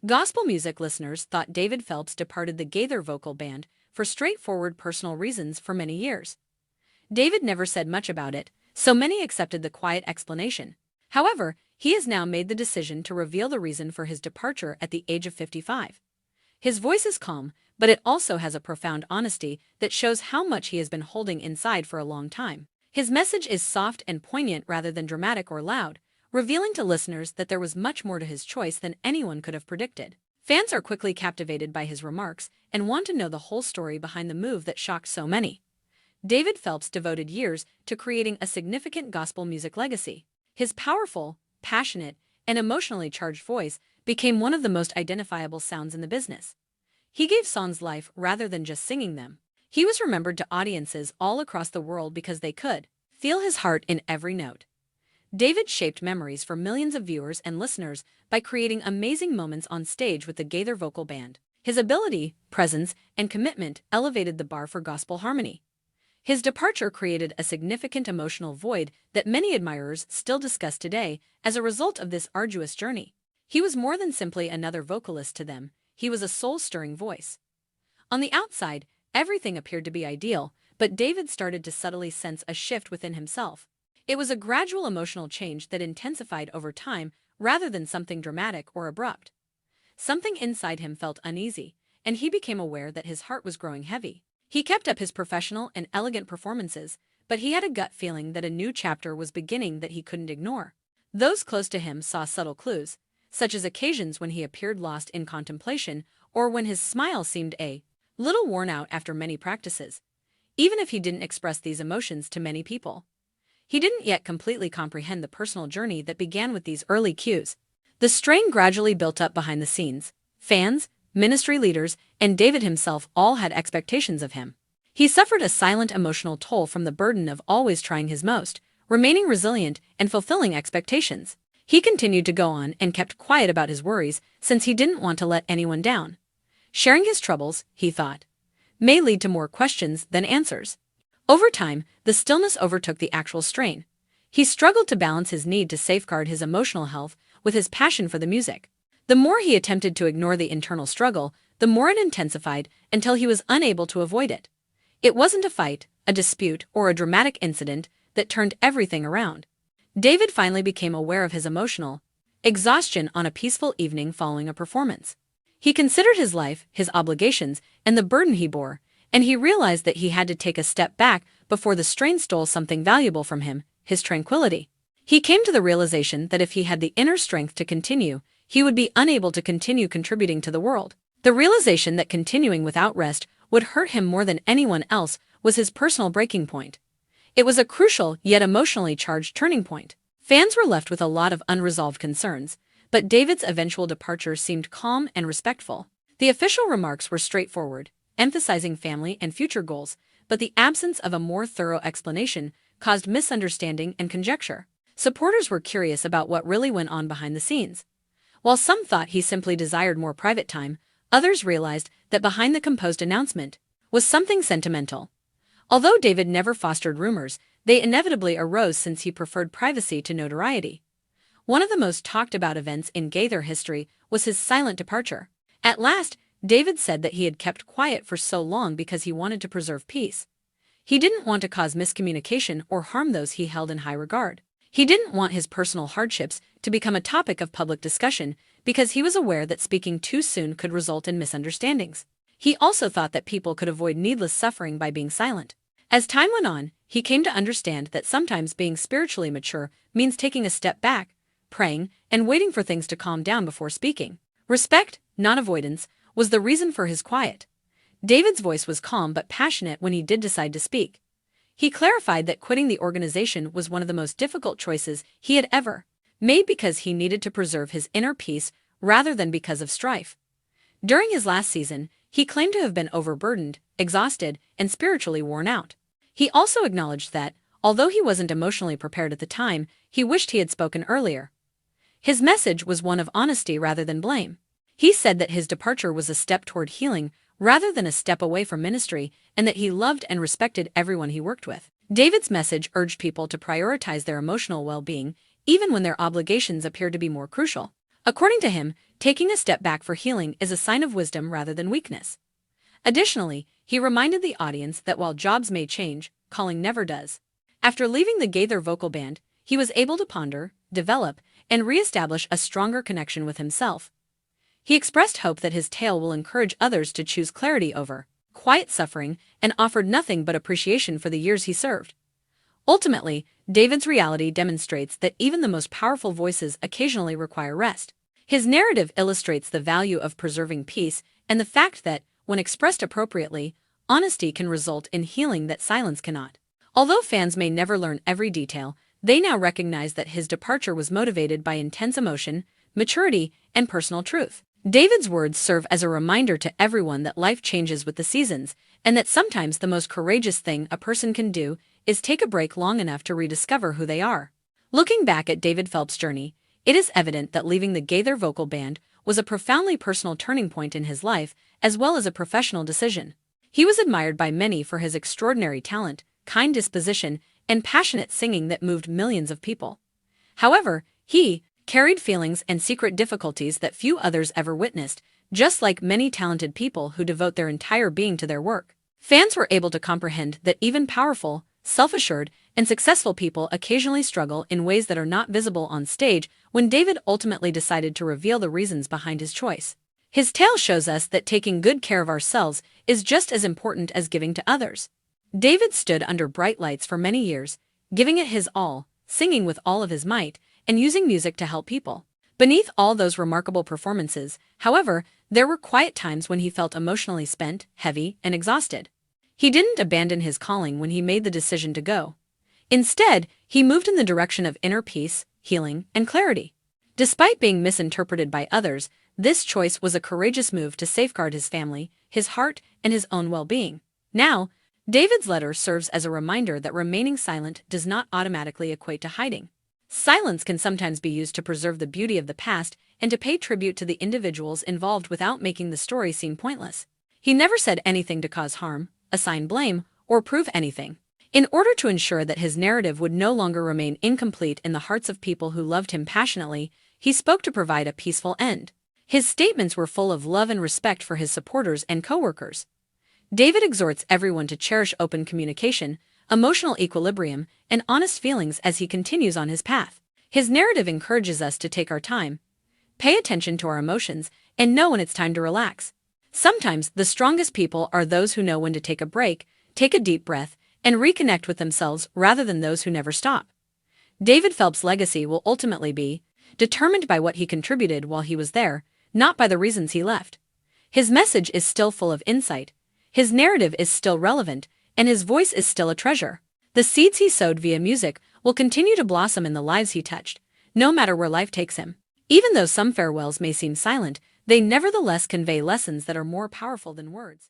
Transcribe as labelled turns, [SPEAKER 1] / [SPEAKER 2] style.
[SPEAKER 1] Gospel music listeners thought David Phelps departed the Gaither Vocal Band for straightforward personal reasons for many years. David never said much about it, so many accepted the quiet explanation. However, he has now made the decision to reveal the reason for his departure at the age of 55. His voice is calm, but it also has a profound honesty that shows how much he has been holding inside for a long time. His message is soft and poignant rather than dramatic or loud, revealing to listeners that there was much more to his choice than anyone could have predicted. Fans are quickly captivated by his remarks and want to know the whole story behind the move that shocked so many. David Phelps devoted years to creating a significant gospel music legacy. His powerful, passionate, and emotionally charged voice became one of the most identifiable sounds in the business. He gave songs life rather than just singing them. He was remembered to audiences all across the world because they could feel his heart in every note. David shaped memories for millions of viewers and listeners by creating amazing moments on stage with the Gaither Vocal Band. His ability, presence, and commitment elevated the bar for gospel harmony. His departure created a significant emotional void that many admirers still discuss today as a result of this arduous journey. He was more than simply another vocalist to them, he was a soul-stirring voice. On the outside, everything appeared to be ideal, but David started to subtly sense a shift within himself. It was a gradual emotional change that intensified over time rather than something dramatic or abrupt. Something inside him felt uneasy, and he became aware that his heart was growing heavy. He kept up his professional and elegant performances, but he had a gut feeling that a new chapter was beginning that he couldn't ignore. Those close to him saw subtle clues, such as occasions when he appeared lost in contemplation or when his smile seemed a little worn out after many practices. Even if he didn't express these emotions to many people, he didn't yet completely comprehend the personal journey that began with these early cues. The strain gradually built up behind the scenes. Fans, ministry leaders, and David himself all had expectations of him. He suffered a silent emotional toll from the burden of always trying his most, remaining resilient and fulfilling expectations. He continued to go on and kept quiet about his worries since he didn't want to let anyone down. Sharing his troubles, he thought, may lead to more questions than answers. Over time, the stillness overtook the actual strain. He struggled to balance his need to safeguard his emotional health with his passion for the music. The more he attempted to ignore the internal struggle, the more it intensified until he was unable to avoid it. It wasn't a fight, a dispute, or a dramatic incident that turned everything around. David finally became aware of his emotional exhaustion on a peaceful evening following a performance. He considered his life, his obligations, and the burden he bore, and he realized that he had to take a step back before the strain stole something valuable from him, his tranquility. He came to the realization that if he had the inner strength to continue, he would be unable to continue contributing to the world. The realization that continuing without rest would hurt him more than anyone else was his personal breaking point. It was a crucial yet emotionally charged turning point. Fans were left with a lot of unresolved concerns, but David's eventual departure seemed calm and respectful. The official remarks were straightforward, emphasizing family and future goals, but the absence of a more thorough explanation caused misunderstanding and conjecture. Supporters were curious about what really went on behind the scenes. While some thought he simply desired more private time, others realized that behind the composed announcement was something sentimental. Although David never fostered rumors, they inevitably arose since he preferred privacy to notoriety. One of the most talked about events in Gaither history was his silent departure. At last, David said that he had kept quiet for so long because he wanted to preserve peace. He didn't want to cause miscommunication or harm those he held in high regard. He didn't want his personal hardships to become a topic of public discussion because he was aware that speaking too soon could result in misunderstandings. He also thought that people could avoid needless suffering by being silent. As time went on, he came to understand that sometimes being spiritually mature means taking a step back, praying, and waiting for things to calm down before speaking. Respect, not avoidance, was the reason for his quiet. David's voice was calm but passionate when he did decide to speak. He clarified that quitting the organization was one of the most difficult choices he had ever made because he needed to preserve his inner peace rather than because of strife. During his last season, he claimed to have been overburdened, exhausted, and spiritually worn out. He also acknowledged that, although he wasn't emotionally prepared at the time, he wished he had spoken earlier. His message was one of honesty rather than blame. He said that his departure was a step toward healing rather than a step away from ministry, and that he loved and respected everyone he worked with. David's message urged people to prioritize their emotional well-being, even when their obligations appeared to be more crucial. According to him, taking a step back for healing is a sign of wisdom rather than weakness. Additionally, he reminded the audience that while jobs may change, calling never does. After leaving the Gaither Vocal Band, he was able to ponder, develop, and re-establish a stronger connection with himself. He expressed hope that his tale will encourage others to choose clarity over quiet suffering and offered nothing but appreciation for the years he served. Ultimately, David's reality demonstrates that even the most powerful voices occasionally require rest. His narrative illustrates the value of preserving peace and the fact that, when expressed appropriately, honesty can result in healing that silence cannot. Although fans may never learn every detail, they now recognize that his departure was motivated by intense emotion, maturity, and personal truth. David's words serve as a reminder to everyone that life changes with the seasons, and that sometimes the most courageous thing a person can do is take a break long enough to rediscover who they are. Looking back at David Phelps' journey, it is evident that leaving the Gaither Vocal Band was a profoundly personal turning point in his life, as well as a professional decision. He was admired by many for his extraordinary talent, kind disposition, and passionate singing that moved millions of people. However, he carried feelings and secret difficulties that few others ever witnessed, just like many talented people who devote their entire being to their work. Fans were able to comprehend that even powerful, self-assured, and successful people occasionally struggle in ways that are not visible on stage. When David ultimately decided to reveal the reasons behind his choice, his tale shows us that taking good care of ourselves is just as important as giving to others. David stood under bright lights for many years, giving it his all, singing with all of his might, and using music to help people. Beneath all those remarkable performances, however, there were quiet times when he felt emotionally spent, heavy, and exhausted. He didn't abandon his calling when he made the decision to go. Instead, he moved in the direction of inner peace, healing, and clarity. Despite being misinterpreted by others, this choice was a courageous move to safeguard his family, his heart, and his own well-being. Now, David's letter serves as a reminder that remaining silent does not automatically equate to hiding. Silence can sometimes be used to preserve the beauty of the past and to pay tribute to the individuals involved without making the story seem pointless. He never said anything to cause harm, assign blame, or prove anything. In order to ensure that his narrative would no longer remain incomplete in the hearts of people who loved him passionately, he spoke to provide a peaceful end. His statements were full of love and respect for his supporters and co-workers. David exhorts everyone to cherish open communication, emotional equilibrium, and honest feelings as he continues on his path. His narrative encourages us to take our time, pay attention to our emotions, and know when it's time to relax. Sometimes, the strongest people are those who know when to take a break, take a deep breath, and reconnect with themselves rather than those who never stop. David Phelps' legacy will ultimately be determined by what he contributed while he was there, not by the reasons he left. His message is still full of insight, his narrative is still relevant, and his voice is still a treasure. The seeds he sowed via music will continue to blossom in the lives he touched, no matter where life takes him. Even though some farewells may seem silent, they nevertheless convey lessons that are more powerful than words.